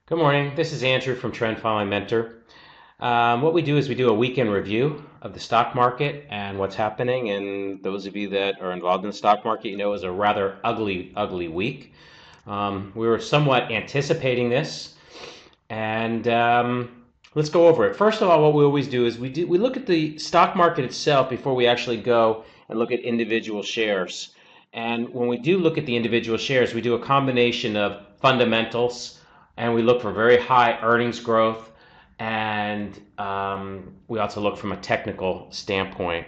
Good morning. This is Andrew from Trend Following Mentor. What we do is we do a weekend review of the stock market and what's happening. And those of you that are involved in the stock market, you know it was a rather ugly week. We were somewhat anticipating this, and let's go over it. First of all, what we always do is we look at the stock market itself before we actually go and look at individual shares. And when we do look at the individual shares, we do a combination of fundamentals and we look for very high earnings growth, and we also look from a technical standpoint.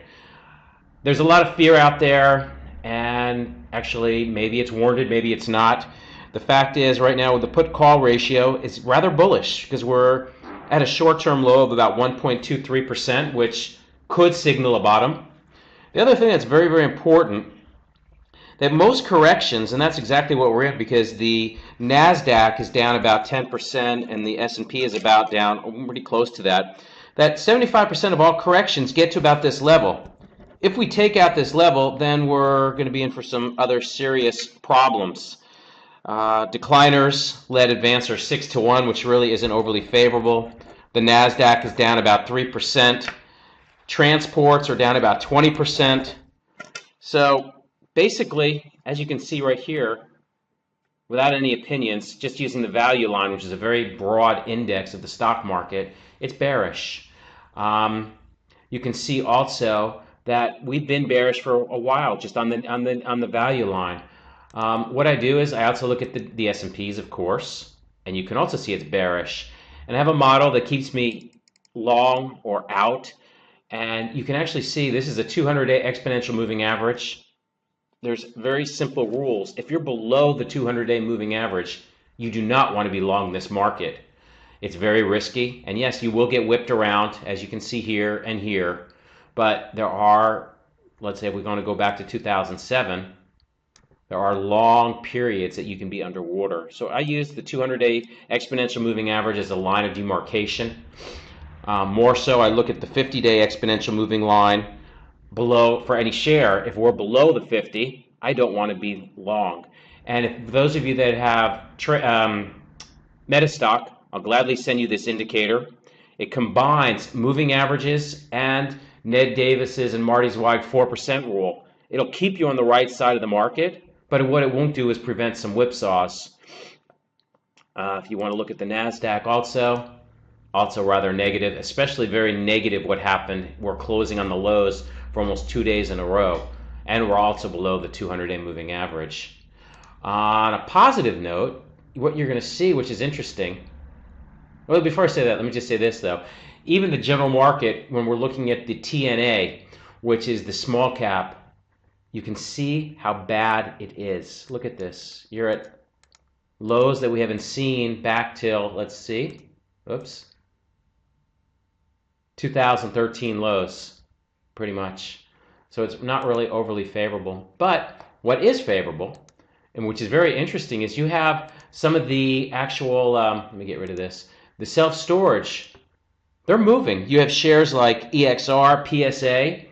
There's a lot of fear out there, and actually maybe it's warranted, maybe it's not. The fact is right now the put call ratio is rather bullish because we're at a short-term low of about 1.23%, which could signal a bottom. The other thing that's very important, that most corrections, and that's exactly what we're at, because the NASDAQ is down about 10% and the S&P is about down pretty close to that, that 75% of all corrections get to about this level. If we take out this level, then we're going to be in for some other serious problems. Decliners led advance are 6-1, which really isn't overly favorable. The NASDAQ is down about 3%. Transports are down about 20%. So basically, as you can see right here, without any opinions, just using the value line, which is a very broad index of the stock market, it's bearish. You can see also that we've been bearish for a while, just on the value line. What I do is I also look at the S&Ps, of course, and you can also see it's bearish. And I have a model that keeps me long or out, and you can actually see this is a 200-day exponential moving average. There's very simple rules. If you're below the 200-day moving average, you do not want to be long this market. It's very risky, and yes, you will get whipped around, as you can see here and here, but there are, let's say we're going to go back to 2007, there are long periods that you can be underwater. So I use the 200-day exponential moving average as a line of demarcation. More so, I look at the 50-day exponential moving line below for any share. If we're below the 50, I don't want to be long. And if those of you that have Metastock, I'll gladly send you this indicator. It combines moving averages and Ned Davis's and Marty Zwieg 4% rule. It'll keep you on the right side of the market, but what it won't do is prevent some whipsaws. If you want to look at the NASDAQ also rather negative, especially very negative what happened. We're closing on the lows for almost 2 days in a row, and we're also below the 200-day moving average. On a positive note, what you're going to see, which is interesting, well, before I say that, let me just say this, though. Even the general market, when we're looking at the TNA, which is the small cap, you can see how bad it is. Look at this. You're at lows that we haven't seen back till, let's see, 2013 lows, pretty much. So it's not really overly favorable. But what is favorable, and which is very interesting, is you have some of the actual, let me get rid of this, the self-storage. They're moving. You have shares like EXR, PSA.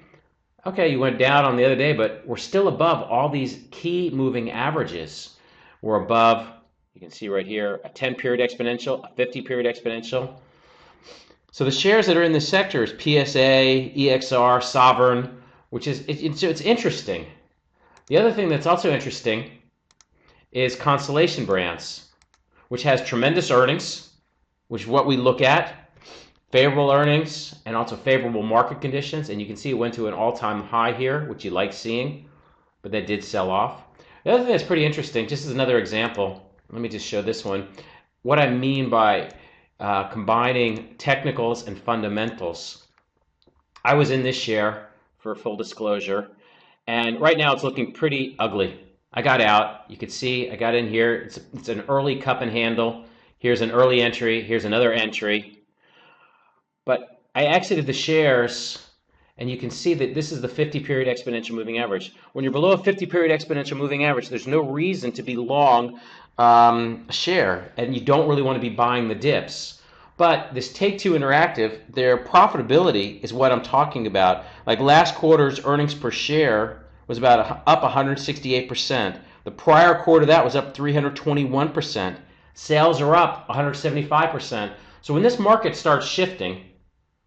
Okay, you went down on the other day, but we're still above all these key moving averages. We're above, you can see right here, a 10-period exponential, a 50-period exponential. So the shares that are in this sector is PSA, EXR, Sovereign, which is, it's interesting. The other thing that's also interesting is Constellation Brands, which has tremendous earnings, which is what we look at, favorable earnings and also favorable market conditions. And you can see it went to an all-time high here, which you like seeing, but that did sell off. The other thing that's pretty interesting, just as another example, let me just show this one. What I mean by combining technicals and fundamentals. I was in this share for full disclosure, and right now it's looking pretty ugly. I got out. You can see I got in here. It's an early cup and handle. Here's an early entry. Here's another entry. But I exited the shares, and you can see that this is the 50-period exponential moving average. When you're below a 50-period exponential moving average, there's no reason to be long a share, and you don't really want to be buying the dips. But this Take-Two Interactive, their profitability is what I'm talking about. Like last quarter's earnings per share was about up 168%. The prior quarter that was up 321%. Sales are up 175%. So when this market starts shifting,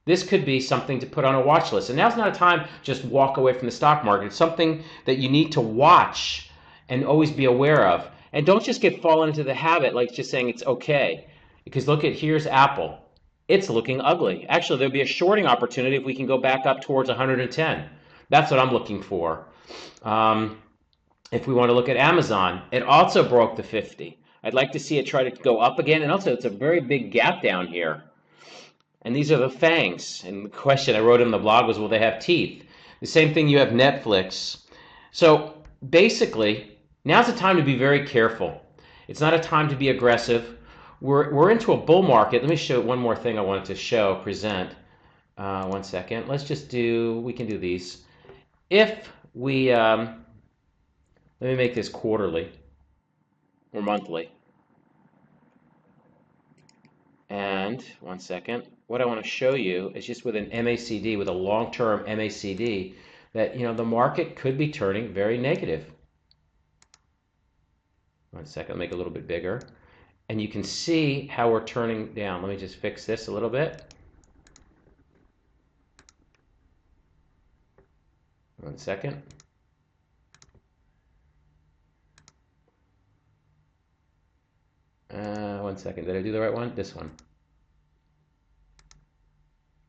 this could be something to put on a watch list. And now's not a time to just walk away from the stock market. It's something that you need to watch and always be aware of. And don't just get fallen into the habit like just saying it's okay. Because look at, here's Apple. It's looking ugly. Actually, there'll be a shorting opportunity if we can go back up towards 110. That's what I'm looking for. If we want to look at Amazon, it also broke the 50. I'd like to see it try to go up again. And also, it's a very big gap down here. And these are the fangs. And the question I wrote in the blog was, will they have teeth? The same thing, you have Netflix. So basically, now's the time to be very careful. It's not a time to be aggressive. We're into a bull market. Let me show one more thing I wanted to present. 1 second. Let's just do, we can do these. If we, let me make this quarterly or monthly. And 1 second. What I want to show you is just with an MACD, with a long-term MACD, that the market could be turning very negative. 1 second, I'll make it a little bit bigger. And you can see how we're turning down. Let me just fix this a little bit. 1 second. One second. Did I do the right one? This one.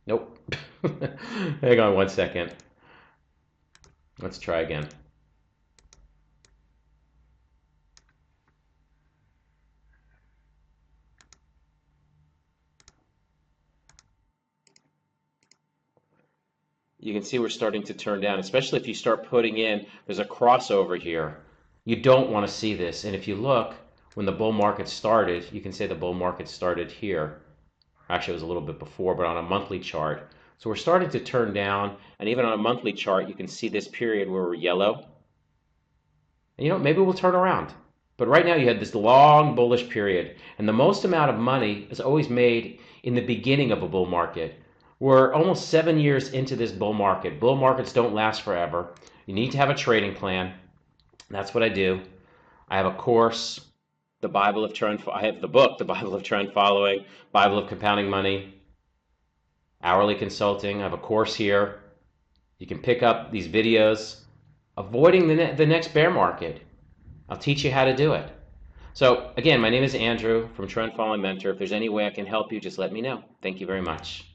Nope. Hang on 1 second. Let's try again. You can see we're starting to turn down, especially if you start putting in, there's a crossover here. You don't want to see this. And if you look, when the bull market started, you can say the bull market started here. Actually, it was a little bit before, but on a monthly chart. So we're starting to turn down, and even on a monthly chart, you can see this period where we're yellow. And maybe we'll turn around. But right now you had this long bullish period, and the most amount of money is always made in the beginning of a bull market. We're almost 7 years into this bull market. Bull markets don't last forever. You need to have a trading plan. That's what I do. I have a course, the Bible of Trend. I have the book, the Bible of Trend Following, Bible of Compounding Money, hourly consulting. I have a course here. You can pick up these videos. Avoiding the next bear market. I'll teach you how to do it. So again, my name is Andrew from Trend Following Mentor. If there's any way I can help you, just let me know. Thank you very much.